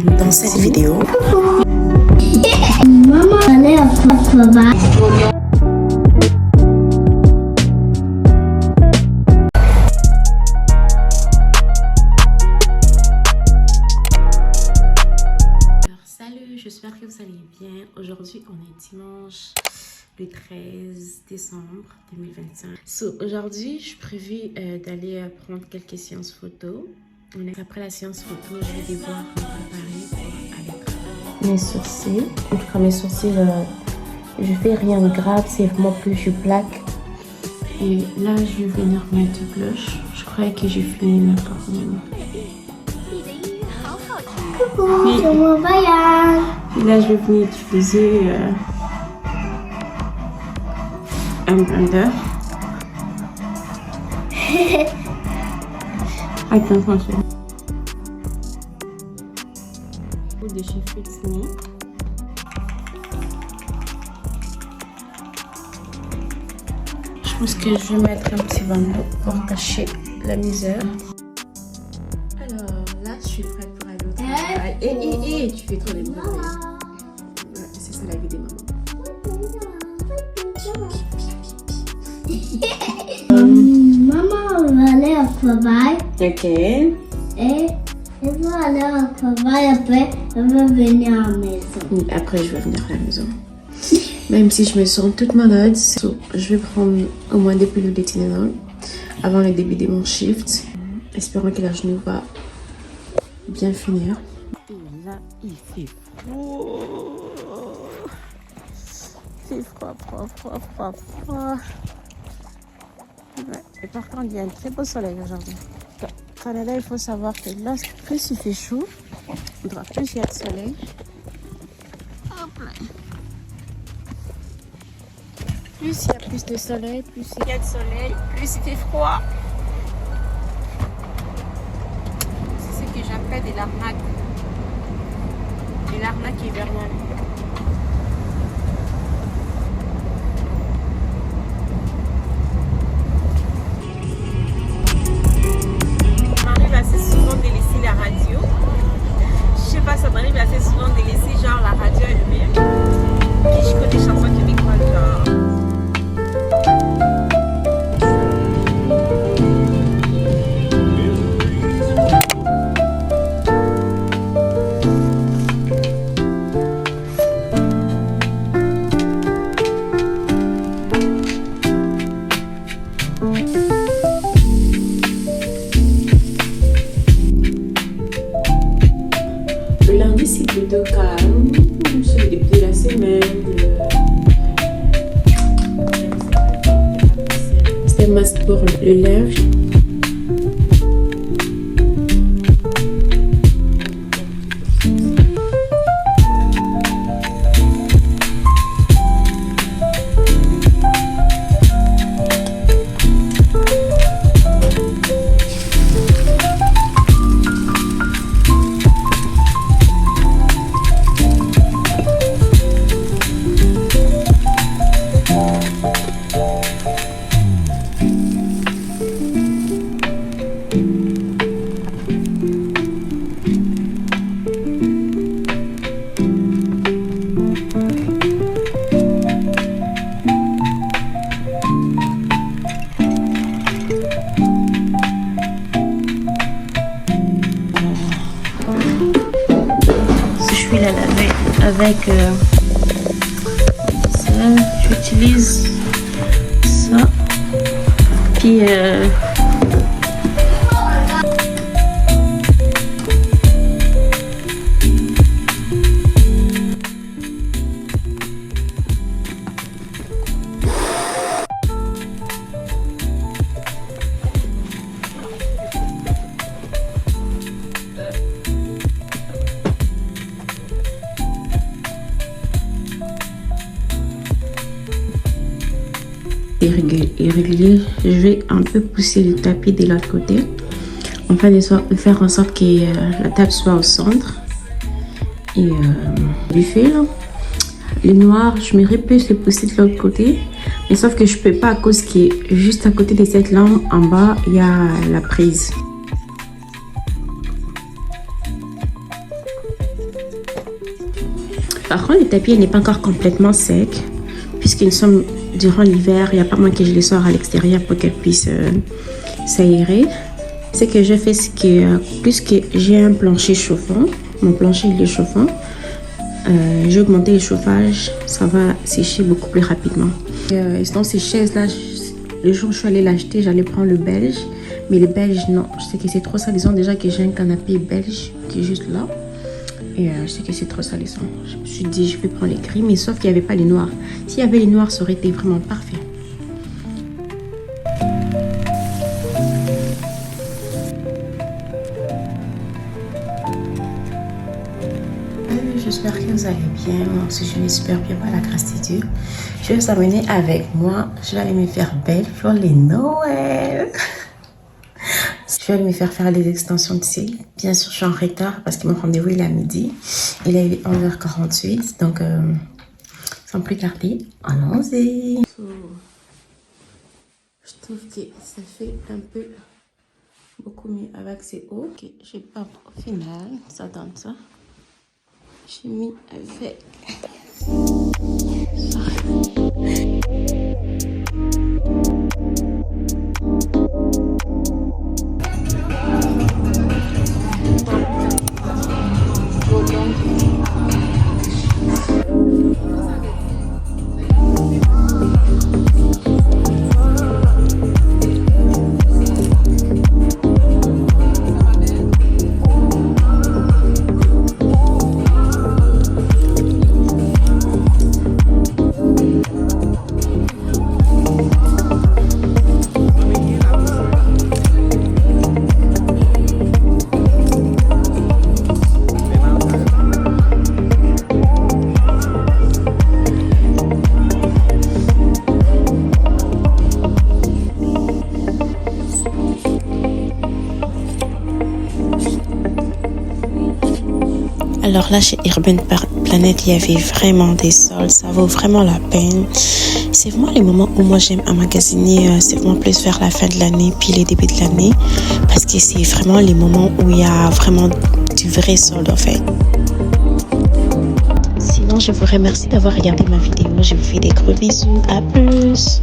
Dans cette vidéo, Maman, allez à papa. salut, j'espère que vous allez bien. Aujourd'hui, on est dimanche le 13 décembre 2025. Aujourd'hui, je suis prévue d'aller prendre quelques séances photo. Après la séance photo, je vais devoir me préparer pour aller travailler. Mes sourcils, en tout cas mes sourcils, je fais rien de grave, c'est vraiment plus je plaque. Et là, je vais venir mettre du blush. Je croyais que j'ai fini ma part. Coucou, c'est mon voyage. Et là, je vais venir utiliser un blender. Attends, franchement. De chez Fix Me. Je pense que je vais mettre un petit bandeau pour cacher la misère. Alors là, je suis prête pour aller au travail. Et tu fais trop les bruits. Ouais, c'est ça la vie des mamans. Maman, on va aller au travail. Ok. Et elle va aller au travail, après elle va venir à la maison. Après, je vais venir à la maison. Même si je me sens toute malade, je vais prendre au moins des pilules d'éthylenol avant le début de mon shift. Espérons que la genou va bien finir. Et là, il fait froid. Il fait froid. Ouais. Et par contre, il y a un très beau soleil aujourd'hui. Au Canada, il faut savoir que là, plus il fait chaud, plus il y a de soleil. Hop là. Plus il y a plus de soleil, plus il y a de soleil, plus il fait froid. C'est ce que j'appelle de l'arnaque. De l'arnaque hivernale. Assez souvent de laisser la radio. Je sais pas, ça m'arrive assez souvent de laisser genre la radio allumée. Puis j'écoute des chansons québécoises genre. C'est plutôt calme, c'est le début de la semaine. C'est un masque pour le lèvre. Je vais la laver avec ça. J'utilise ça. Puis irrégulier, je vais un peu pousser le tapis de l'autre côté afin de faire en sorte que la table soit au centre. Et du fil, le noir, je m'irais plus le pousser de l'autre côté, mais sauf que je peux pas à cause que juste à côté de cette lampe en bas il y a la prise. Par contre, le tapis il n'est pas encore complètement sec, puisque nous sommes durant l'hiver, il n'y a pas moins que je les sors à l'extérieur pour qu'elles puissent s'aérer. Ce que je fais, c'est que puisque j'ai un plancher chauffant, mon plancher il est chauffant, j'ai augmenté le chauffage, ça va sécher beaucoup plus rapidement. Dans ces chaises-là, le jour où je suis allée l'acheter, j'allais prendre le belge, mais le belge, non, je sais que c'est trop salissant. Déjà que j'ai un canapé belge qui est juste là, et je sais que c'est trop salissant. Je me suis dit, je vais prendre les gris, mais sauf qu'il n'y avait pas les noirs. S'il y avait les noirs, ça aurait été vraiment parfait. J'espère que vous allez bien. Moi aussi, je vais super bien par la grâce de Dieu. Je vais vous amener avec moi. Je vais aller me faire belle pour les Noël. Je vais aller me faire les extensions de cils. Bien sûr, je suis en retard parce que mon rendez-vous il est à midi. Il est 11h48. Donc, sans plus tarder, allons-y. Je trouve que ça fait un peu beaucoup mieux avec ces hauts. Okay, j'ai pas au final. Ça donne ça. J'ai mis avec ça. Alors là, chez Urban Planet, il y avait vraiment des soldes. Ça vaut vraiment la peine. C'est vraiment les moments où moi j'aime emmagasiner. C'est vraiment plus vers la fin de l'année puis les débuts de l'année. Parce que c'est vraiment les moments où il y a vraiment du vrai solde en fait. Sinon, je vous remercie d'avoir regardé ma vidéo. Je vous fais des gros bisous. À plus!